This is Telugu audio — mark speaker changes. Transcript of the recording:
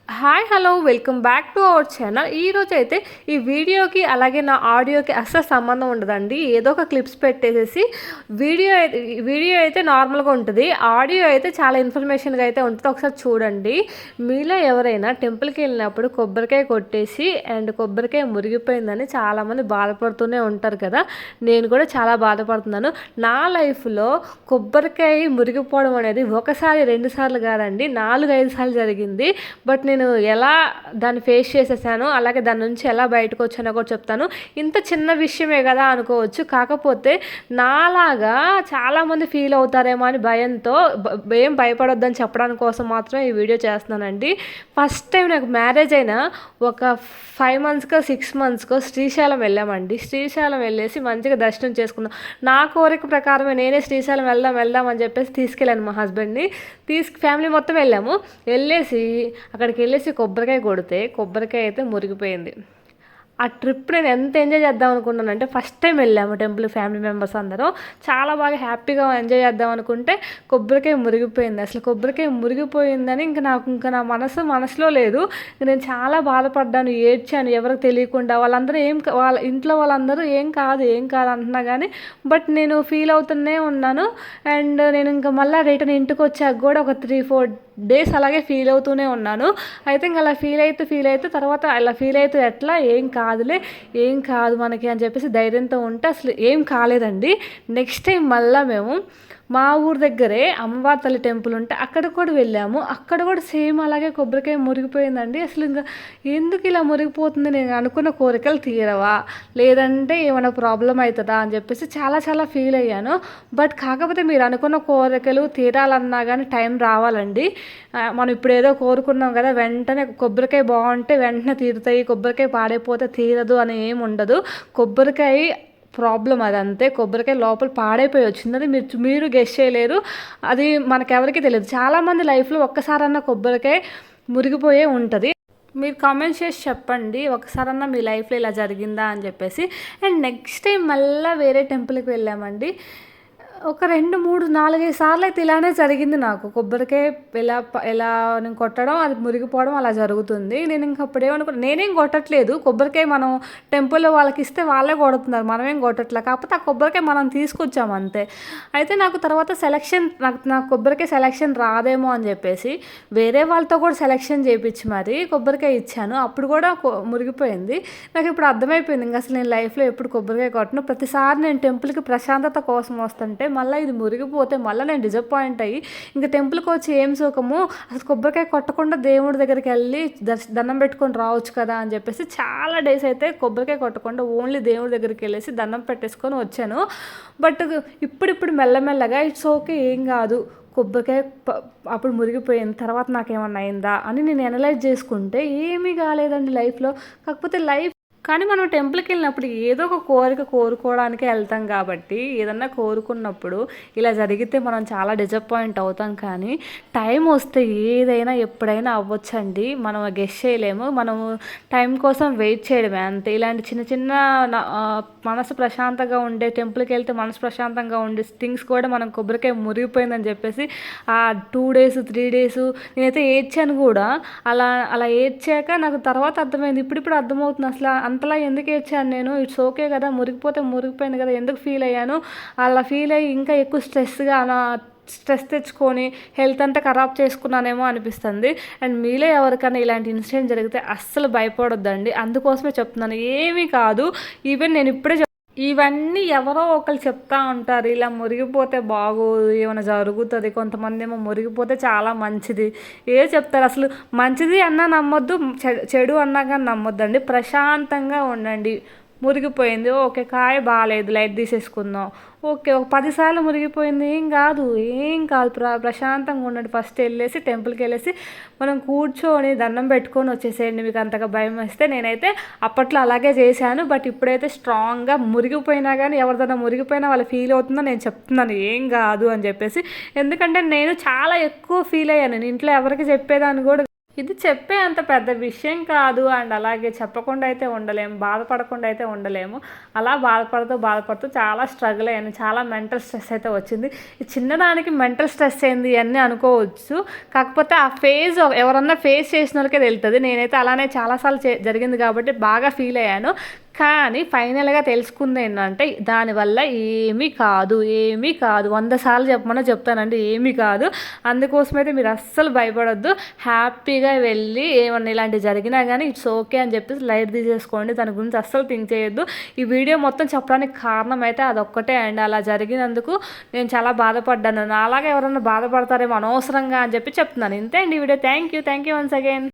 Speaker 1: Hi hello welcome back to our channel. ఈరోజు అయితే ఈ వీడియోకి అలాగే నా ఆడియోకి అస్సలు సంబంధం ఉండదండి. ఏదో ఒక క్లిప్స్ పెట్టేసేసి వీడియో అయితే నార్మల్గా ఉంటుంది, ఆడియో అయితే చాలా ఇన్ఫర్మేషన్గా అయితే ఉంటుంది. ఒకసారి చూడండి. మీలో ఎవరైనా టెంపుల్కి వెళ్ళినప్పుడు కొబ్బరికాయ కొట్టేసి అండ్ కొబ్బరికాయ మురిగిపోయిందని చాలామంది బాధపడుతూనే ఉంటారు కదా. నేను కూడా చాలా బాధపడుతున్నాను. నా లైఫ్లో కొబ్బరికాయ మురిగిపోవడం అనేది ఒకసారి రెండు సార్లు కాదండి, 4-5 సార్లు జరిగింది. బట్ నేను ఎలా దాన్ని ఫేస్ చేసేసాను, అలాగే దాని నుంచి ఎలా బయటకు వచ్చానో కూడా చెప్తాను. ఇంత చిన్న విషయమే కదా అనుకోవచ్చు, కాకపోతే నాలాగా చాలామంది ఫీల్ అవుతారేమో అని భయంతో ఏం భయపడొద్దని చెప్పడానికి కోసం మాత్రమే ఈ వీడియో చేస్తున్నానండి. ఫస్ట్ టైం నాకు మ్యారేజ్ అయిన ఒక 5 మంత్స్కో 6 మంత్స్కో శ్రీశైలం వెళ్ళామండి. శ్రీశైలం వెళ్ళేసి మంచిగా దర్శనం చేసుకున్నాం. నా కోరిక ప్రకారమే నేనే శ్రీశైలం వెళ్దాం అని చెప్పేసి తీసుకెళ్ళాను మా హస్బెండ్ని. ఫ్యామిలీ మొత్తం వెళ్ళేసి అక్కడికి వెళ్ళేసి కొబ్బరికాయ కొడితే కొబ్బరికాయ అయితే మురిగిపోయింది. ఆ ట్రిప్ నేను ఎంత ఎంజాయ్ చేద్దాం అనుకున్నానంటే, ఫస్ట్ టైం వెళ్ళాము టెంపుల్ ఫ్యామిలీ మెంబర్స్ అందరూ చాలా బాగా హ్యాపీగా ఎంజాయ్ చేద్దాం అనుకుంటే కొబ్బరికాయ మురిగిపోయింది. అసలు కొబ్బరికాయ మురిగిపోయిందని ఇంకా నా మనసులో లేదు. నేను చాలా బాధపడ్డాను, ఏడ్చాను ఎవరికి తెలియకుండా. వాళ్ళందరూ వాళ్ళ ఇంట్లో వాళ్ళందరూ ఏం కాదు అంటున్నా కానీ బట్ నేను ఫీల్ అవుతూనే ఉన్నాను. అండ్ నేను ఇంకా మళ్ళీ రిటర్న్ ఇంటికి వచ్చాక కూడా ఒక 3-4 డేస్ అలాగే ఫీల్ అవుతూనే ఉన్నాను. అయితే ఇంకా అలా ఫీల్ అవుతూ తర్వాత అలా ఫీల్ అవుతూ ఎట్లా ఏం కాదు మనకి అని చెప్పేసి ధైర్యంతో ఉంటే అసలు ఏం కాలేదండి. నెక్స్ట్ టైం మళ్ళీ మేము మా ఊరు దగ్గరే అమ్మవారి తల్లి టెంపుల్ ఉంటే అక్కడ కూడా వెళ్ళాము. అక్కడ కూడా సేమ్ అలాగే కొబ్బరికాయ మురిగిపోయిందండి. అసలు ఇంకా ఎందుకు ఇలా మురిగిపోతుంది, నేను అనుకున్న కోరికలు తీరవా లేదంటే ఏమైనా ప్రాబ్లం అవుతుందా అని చెప్పేసి చాలా చాలా ఫీల్ అయ్యాను. బట్ కాకపోతే మీరు అనుకున్న కోరికలు తీరాలన్నా కానీ టైం రావాలండి. మనం ఇప్పుడు ఏదో కోరుకున్నాం కదా, వెంటనే కొబ్బరికాయ బాగుంటే వెంటనే తీరుతాయి, కొబ్బరికాయ పాడైపోతే తీరదు అని ఏమి ఉండదు. కొబ్బరికాయ ప్రాబ్లం అదంతే. కొబ్బరికాయ లోపల పాడైపోయి వచ్చిందని మీరు గెస్ చేయలేరు, అది మనకెవరికి తెలియదు. చాలామంది లైఫ్లో ఒక్కసారన్నా కొబ్బరికాయ మురిగిపోయే ఉంటుంది. మీరు కామెంట్ చేసి చెప్పండి ఒకసారన్నా మీ లైఫ్లో ఇలా జరిగిందా అని చెప్పేసి. అండ్ నెక్స్ట్ టైం మళ్ళీ వేరే టెంపుల్కి వెళ్ళామండి. ఒక 2-3-4-5 సార్లు అయితే ఇలానే జరిగింది నాకు. కొబ్బరికాయ ఎలా నేను కొట్టడం, అది మురిగిపోవడం అలా జరుగుతుంది. నేను ఇంక అప్పుడేమనుకున్నా, నేనేం కొట్టట్లేదు కొబ్బరికాయ, మనం టెంపుల్లో వాళ్ళకి ఇస్తే వాళ్ళే కొడుతున్నారు, మనమేం కొట్టట్లేదు. కాకపోతే ఆ కొబ్బరికాయ మనం తీసుకొచ్చాము అంతే. అయితే నాకు తర్వాత నాకు కొబ్బరికాయ సెలెక్షన్ రాదేమో అని చెప్పేసి వేరే వాళ్ళతో కూడా సెలెక్షన్ చేయించి మరి కొబ్బరికాయ ఇచ్చాను. అప్పుడు కూడా మురిగిపోయింది. నాకు ఇప్పుడు అర్థమైపోయింది, ఇంకా అసలు నేను లైఫ్లో ఎప్పుడు కొబ్బరికాయ కొట్టను. ప్రతిసారి నేను టెంపుల్కి ప్రశాంతత కోసం వస్తుంటే మళ్ళీ ఇది మురిగిపోతే మళ్ళీ నేను డిసప్పాయింట్ అయ్యి ఇంకా టెంపుల్కి వచ్చి ఏం సుఖము, అసలు కొబ్బరికాయ కొట్టకుండా దేవుడి దగ్గరికి వెళ్ళి దండం పెట్టుకొని రావచ్చు కదా అని చెప్పేసి చాలా డేస్ అయితే కొబ్బరికాయ కొట్టకుండా ఓన్లీ దేవుడి దగ్గరికి వెళ్ళేసి దండం పెట్టేసుకొని వచ్చాను. బట్ ఇప్పుడు మెల్లమెల్లగా ఇట్స్ ఓకే, ఏం కాదు, కొబ్బరికాయ అప్పుడు మురిగిపోయింది, తర్వాత నాకేమన్నా అయిందా అని నేను అనలైజ్ చేసుకుంటే ఏమీ కాలేదండి లైఫ్లో. కాకపోతే కానీ మనం టెంపుల్కి వెళ్ళినప్పుడు ఏదో ఒక కోరిక కోరుకోవడానికే వెళ్తాం కాబట్టి ఏదన్నా కోరుకున్నప్పుడు ఇలా జరిగితే మనం చాలా డిసప్పాయింట్ అవుతాం. కానీ టైం వస్తే ఏదైనా ఎప్పుడైనా అవ్వచ్చండి, మనం గెస్ చేయలేము. మనము టైం కోసం వెయిట్ చేయడమే అంతే. ఇలాంటి చిన్న చిన్న మనసు ప్రశాంతంగా ఉండే, టెంపుల్కి వెళ్తే మనసు ప్రశాంతంగా ఉండే థింగ్స్ కూడా మనం కొబ్బరికాయ మురిగిపోయిందని చెప్పేసి ఆ 2 days 3 days నేనైతే ఏడ్చాను కూడా. అలా ఏడ్చాక నాకు తర్వాత అర్థమైంది, ఇప్పుడు అర్థమవుతుంది అసలు అంతలా ఎందుకు ఏడ్చాను నేను. ఇట్స్ ఓకే కదా, మురిగిపోయింది కదా, ఎందుకు ఫీల్ అయ్యాను. అలా ఫీల్ అయ్యి ఇంకా ఎక్కువ స్ట్రెస్ తెచ్చుకొని హెల్త్ అంతా ఖరాబ్ చేసుకున్నానేమో అనిపిస్తుంది. అండ్ మీలో ఎవరికైనా ఇలాంటి ఇన్సిడెంట్ జరిగితే అస్సలు భయపడొద్దండి. అందుకోసమే చెప్తున్నాను, ఏమీ కాదు. ఈవెన్ నేను ఇవన్నీ ఎవరో ఒకరు చెప్తా ఉంటారు, ఇలా మురిగిపోతే బాగోదు, ఏమైనా జరుగుతుంది. కొంతమంది ఏమో మురిగిపోతే చాలా మంచిది చెప్తారు. అసలు మంచిది అన్నా నమ్మొద్దు, చెడు అన్నా కానీ నమ్మొద్దండి. ప్రశాంతంగా ఉండండి. మురిగిపోయింది ఓకే, కాయ బాగాలేదు, లైట్ తీసేసుకుందాం, ఓకే. ఒక 10 సార్లు మురిగిపోయింది, ఏం కాదు. ప్రశాంతంగా ఉండండి. ఫస్ట్ వెళ్ళేసి టెంపుల్కి వెళ్ళేసి మనం కూర్చొని దండం పెట్టుకొని వచ్చేసేయండి. మీకు అంతగా భయం వేస్తే. నేనైతే అప్పట్లో అలాగే చేశాను. బట్ ఇప్పుడైతే స్ట్రాంగ్గా మురిగిపోయినా కానీ ఎవరిదైనా మురిగిపోయినా వాళ్ళు ఫీల్ అవుతుందో నేను చెప్తున్నాను ఏం కాదు అని చెప్పేసి. ఎందుకంటే నేను చాలా ఎక్కువ ఫీల్ అయ్యాను, నేను ఇంట్లో ఎవరికి చెప్పేదాన్ని కూడా ఇది చెప్పే అంత పెద్ద విషయం కాదు. అండ్ అలాగే చెప్పకుండా అయితే ఉండలేము. బాధపడకుండా అయితే ఉండలేము. అలా బాధపడుతూ చాలా స్ట్రగుల్ అయ్యాను. చాలా మెంటల్ స్ట్రెస్ అయితే వచ్చింది. ఈ చిన్నదానికి మెంటల్ స్ట్రెస్ ఏంది అన్నీ అనుకోవచ్చు. కాకపోతే ఆ ఫేజ్ ఎవరన్నా ఫేస్ చేసినోళ్ళకే తెలుస్తది. నేనైతే అలానే చాలా సార్లు జరిగింది కాబట్టి బాగా ఫీల్ అయ్యాను. కానీ ఫైనల్‌గా తెలుసుకుందేంటంటే దానివల్ల ఏమీ కాదు. 100 సార్లు చెప్పమన్నా చెప్తానండి. ఏమీ కాదు. అందుకోసమైతే మీరు అస్సలు భయపడొద్దు. హ్యాపీగా వెళ్ళి ఏమన్నా ఇలాంటివి జరిగినా గానీ ఇట్స్ ఓకే అని చెప్పేసి లైట్ తీసేసుకోండి. దాని గురించి అస్సలు థింక్ చేయొద్దు. ఈ వీడియో మొత్తం చెప్పడానికి కారణం అయితే అదొక్కటే అండి. అలా జరిగినందుకు నేను చాలా బాధపడ్డాను. నాలాగా ఎవరైనా బాధపడతారేమో అనవసరంగా అని చెప్పి చెప్తున్నాను. ఇంతే అండి ఈ video. Thank you once again.